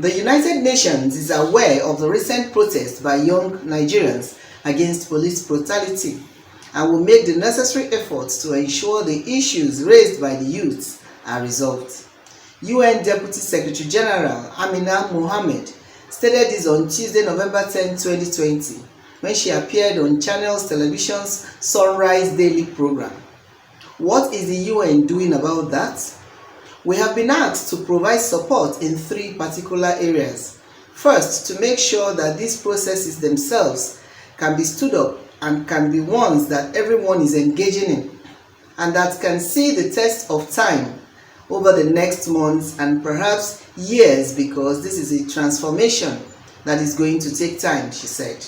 The United Nations is aware of the recent protests by young Nigerians against police brutality and will make the necessary efforts to ensure the issues raised by the youths are resolved. UN Deputy Secretary General Amina Mohammed stated this on Tuesday, November 10, 2020, when she appeared on Channels Television's Sunrise Daily program. What is the UN doing about that? We have been asked to provide support in three particular areas. First, to make sure that these processes themselves can be stood up and can be ones that everyone is engaging in, and that can see the test of time over the next months and perhaps years, because this is a transformation that is going to take time, she said.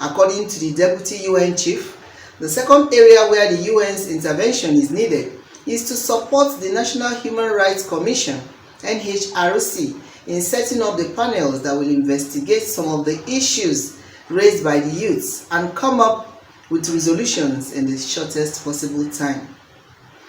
According to the Deputy UN Chief, the second area where the UN's intervention is needed is to support the National Human Rights Commission, NHRC, in setting up the panels that will investigate some of the issues raised by the youths and come up with resolutions in the shortest possible time.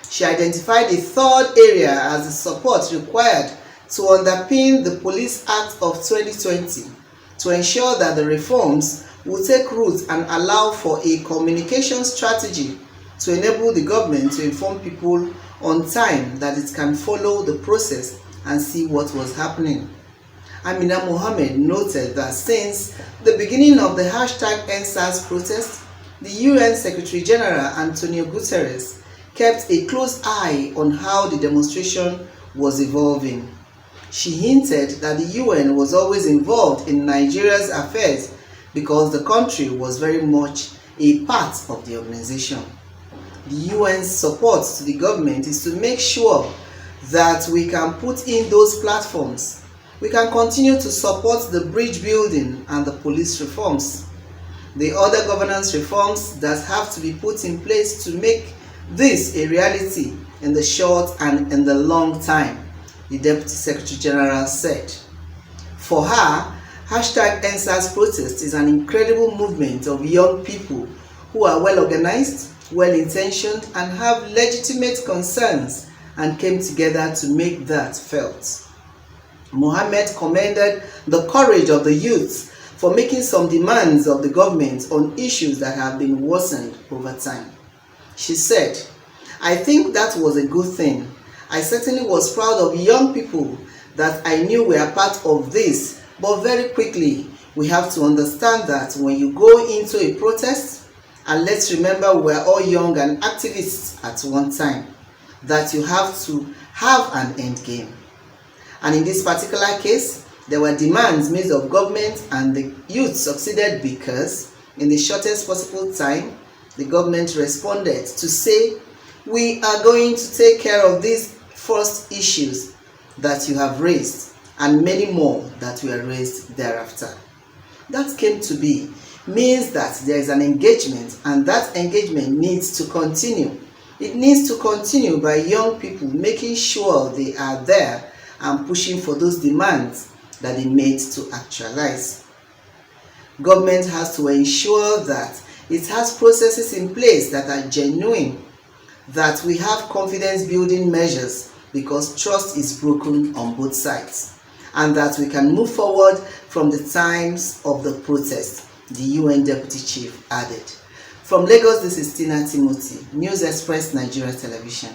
She identified a third area as the support required to underpin the Police Act of 2020 to ensure that the reforms will take root and allow for a communication strategy to enable the government to inform people on time that it can follow the process and see what was happening. Amina Mohammed noted that since the beginning of the #EndSARS protest, the UN Secretary General Antonio Guterres kept a close eye on how the demonstration was evolving. She hinted that the UN was always involved in Nigeria's affairs because the country was very much a part of the organization. The UN's support to the government is to make sure that we can put in those platforms. We can continue to support the bridge building and the police reforms, the other governance reforms that have to be put in place to make this a reality in the short and in the long time, the Deputy Secretary General said. For her, #EndSARS protest is an incredible movement of young people who are well organized, well-intentioned, and have legitimate concerns and came together to make that felt. Mohammed commended the courage of the youth for making some demands of the government on issues that have been worsened over time. She said, "I think that was a good thing. I certainly was proud of young people that I knew were part of this, but very quickly we have to understand that when you go into a protest, and let's remember we're all young and activists at one time, that you have to have an end game." And in this particular case, there were demands made of government, and the youth succeeded because in the shortest possible time, the government responded to say, "We are going to take care of these first issues that you have raised and many more that were raised thereafter." That came to be means that there is an engagement, and that engagement needs to continue. It needs to continue by young people making sure they are there and pushing for those demands that they made to actualize. Government has to ensure that it has processes in place that are genuine, that we have confidence building measures because trust is broken on both sides, and that we can move forward from the times of the protest, the UN Deputy Chief added. From Lagos, this is Tina Timothy, News Express Nigeria Television.